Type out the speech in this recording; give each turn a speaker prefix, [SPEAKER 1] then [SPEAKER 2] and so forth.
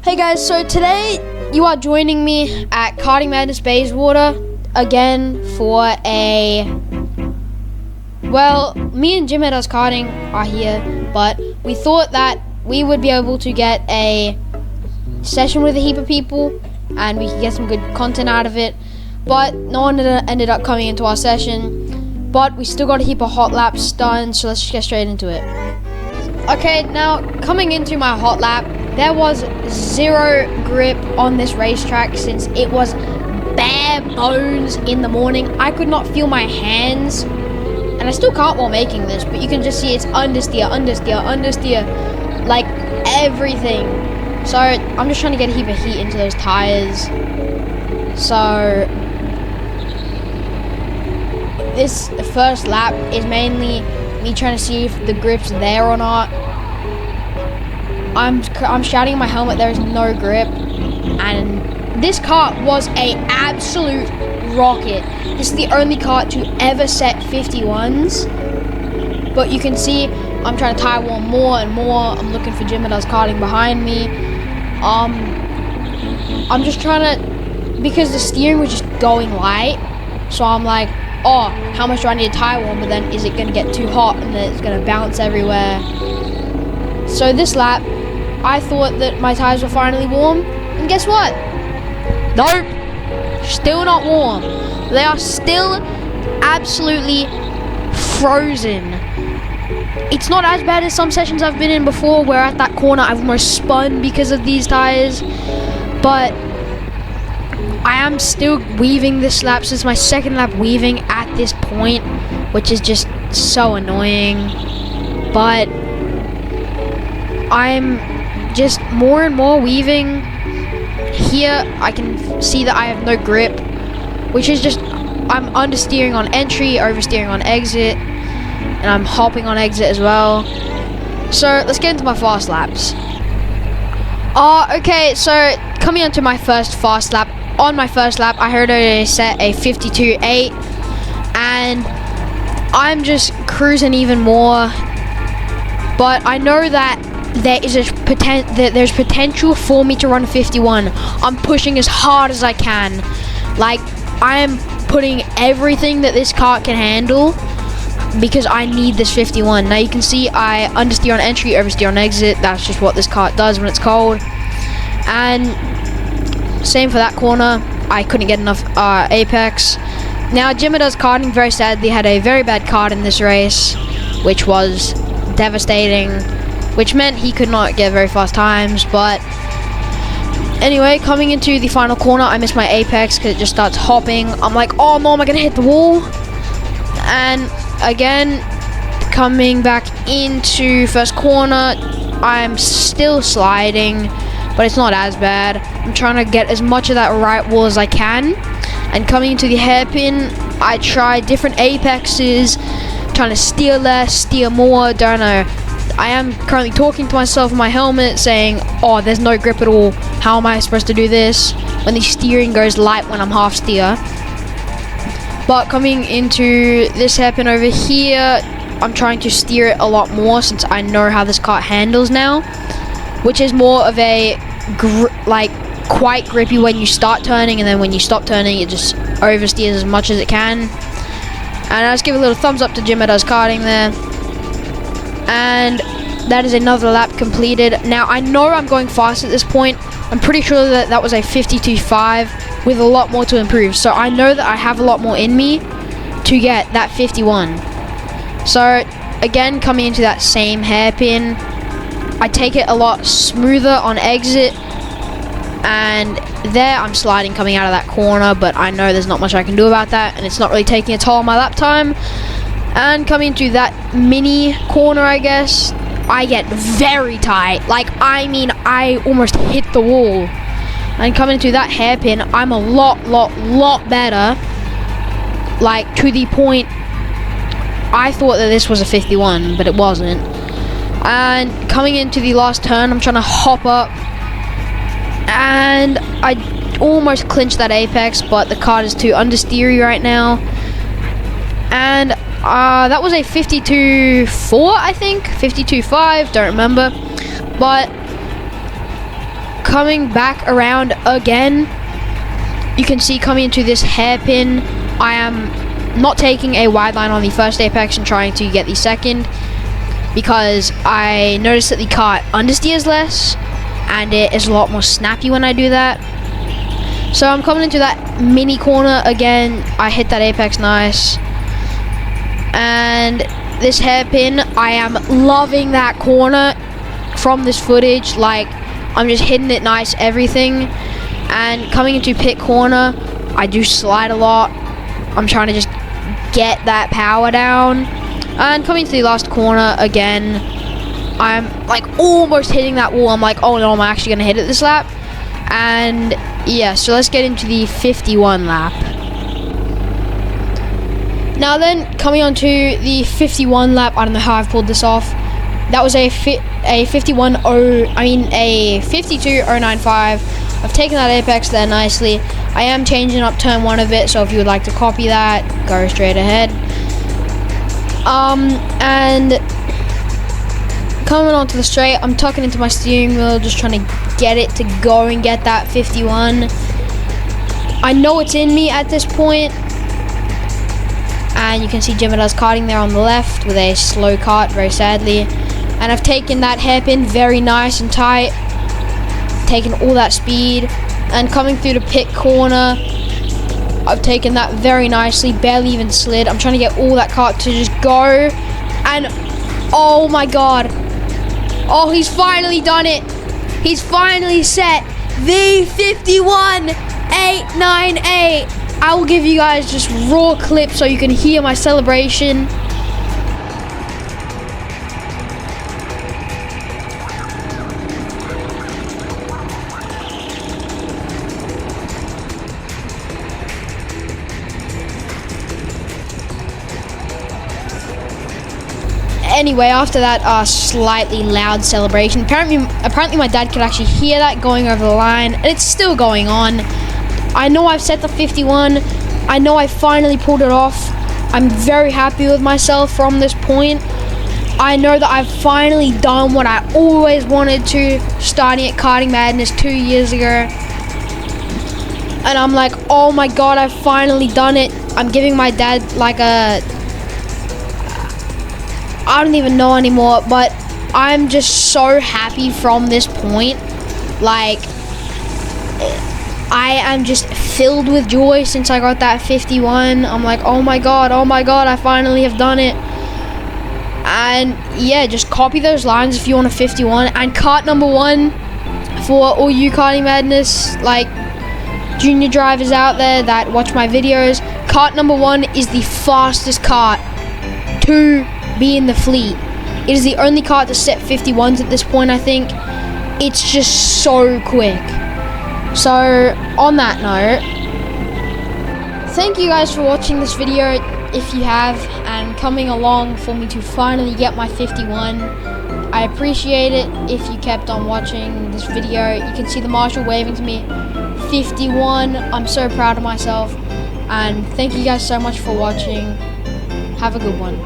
[SPEAKER 1] Hey guys, so today you are joining me at Karting Madness Bayswater again for me and Jim at Us Karting are here, but we thought that we would be able to get a session with a heap of people and we could get some good content out of it, but no one ended up coming into our session, but we still got a heap of hot laps done, so let's just get straight into it. Okay, now coming into my hot lap, there was zero grip on this racetrack since it was bare bones in the morning. I could not feel my hands, and I still can't while making this, but you can just see it's understeer, like everything. So I'm just trying to get a heap of heat into those tires. So this first lap is mainly me trying to see if the grip's there or not. I'm shouting in my helmet there is no grip, and this car was a absolute rocket. This is the only car to ever set 51s, but you can see I'm trying to tire warm more and more. I'm looking for Jim and Us Karting behind me. I'm just trying to, because the steering was just going light, so I'm like, oh, how much do I need to tire warm? But then is it going to get too hot and then it's going to bounce everywhere? So this lap, I thought that my tires were finally warm, and guess what? Nope, still not warm. They are still absolutely frozen. It's not as bad as some sessions I've been in before, where at that corner I've almost spun because of these tires, but I am still weaving this lap. So it's my second lap weaving at this point, which is just so annoying, but I'm just more and more weaving. Here I can see that I have no grip, which is just, I'm understeering on entry, oversteering on exit, and I'm hopping on exit as well. So let's get into my fast laps. Okay, so coming onto my first fast lap. On my first lap, I heard I set a 52.8, and I'm just cruising even more. But I know that there's potential for me to run a 51. I'm pushing as hard as I can. Like, I am putting everything that this car can handle because I need this 51. Now you can see I understeer on entry, oversteer on exit. That's just what this car does when it's cold. And same for that corner. I couldn't get enough apex. Now Jim Us Karting very sadly had a very bad card in this race, which was devastating, which meant he could not get very fast times. But anyway, coming into the final corner, I missed my apex because it just starts hopping. I'm like, oh no, am I gonna hit the wall? And again, coming back into first corner, I'm still sliding, but it's not as bad. I'm trying to get as much of that right wall as I can. And coming into the hairpin, I tried different apexes, trying to steer less, steer more, don't know. I am currently talking to myself in my helmet saying, oh, there's no grip at all. How am I supposed to do this when the steering goes light when I'm half steer? But coming into this hairpin over here, I'm trying to steer it a lot more since I know how this car handles now, which is more of a quite grippy when you start turning, and then when you stop turning it just oversteers as much as it can. And I'll just give a little thumbs up to Jim at Us Karting there. And that is another lap completed. Now I know I'm going fast at this point. I'm pretty sure that that was a 52.5 with a lot more to improve, so I know that I have a lot more in me to get that 51. So again, coming into that same hairpin, I take it a lot smoother on exit, and there I'm sliding coming out of that corner, but I know there's not much I can do about that, and it's not really taking a toll on my lap time. And coming into that mini corner, I guess, I get very tight. Like, I mean, I almost hit the wall. And coming into that hairpin, I'm a lot better. Like, to the point, I thought that this was a 51, but it wasn't. And coming into the last turn, I'm trying to hop up, and I almost clinched that apex, but the car is too understeery right now. And that was a 52.4, 4, I think, 52.5, don't remember. But coming back around again, you can see coming into this hairpin, I am not taking a wide line on the first apex and trying to get the second, because I noticed that the kart understeers less and it is a lot more snappy when I do that. So I'm coming into that mini corner again. I hit that apex nice, and this hairpin, I am loving that corner from this footage. Like, I'm just hitting it nice, everything. And coming into pit corner, I do slide a lot. I'm trying to just get that power down. And coming to the last corner again, I'm like almost hitting that wall. I'm like, oh no, I'm actually gonna hit it this lap. And yeah, so let's get into the 51 lap. Now then, coming on to the 51 lap, I don't know how I've pulled this off. That was a 52.095. I've taken that apex there nicely. I am changing up turn 1 a bit, so if you would like to copy that, go straight ahead. And coming onto the straight, I'm tucking into my steering wheel, just trying to get it to go and get that 51. I know it's in me at this point. And you can see Jimada's karting there on the left with a slow kart, very sadly. And I've taken that hairpin very nice and tight, taken all that speed, and coming through the pit corner, I've taken that very nicely, barely even slid. I'm trying to get all that kart to just go, and oh my god, oh, he's finally done it. He's finally set the 51.898. I will give you guys just raw clips so you can hear my celebration. Anyway, after that slightly loud celebration, apparently my dad could actually hear that going over the line, and it's still going on. I know I've set the 51. I know I finally pulled it off. I'm very happy with myself from this point. I know that I've finally done what I always wanted to, starting at Karting Madness 2 years ago. And I'm like, oh my god, I've finally done it. I'm giving my dad like a... I don't even know anymore, but I'm just so happy from this point. Like, I am just filled with joy since I got that 51. I'm like, oh my god, I finally have done it. And yeah, just copy those lines if you want a 51. And kart number 1 for all you Karting Madness like junior drivers out there that watch my videos. Kart number 1 is the fastest kart to be in the fleet. It is the only kart to set 51s at this point, I think. It's just so quick. So on that note, thank you guys for watching this video if you have, and coming along for me to finally get my 51. I appreciate it if you kept on watching this video. You can see the marshal waving to me. 51. I'm so proud of myself, and thank you guys so much for watching. Have a good one.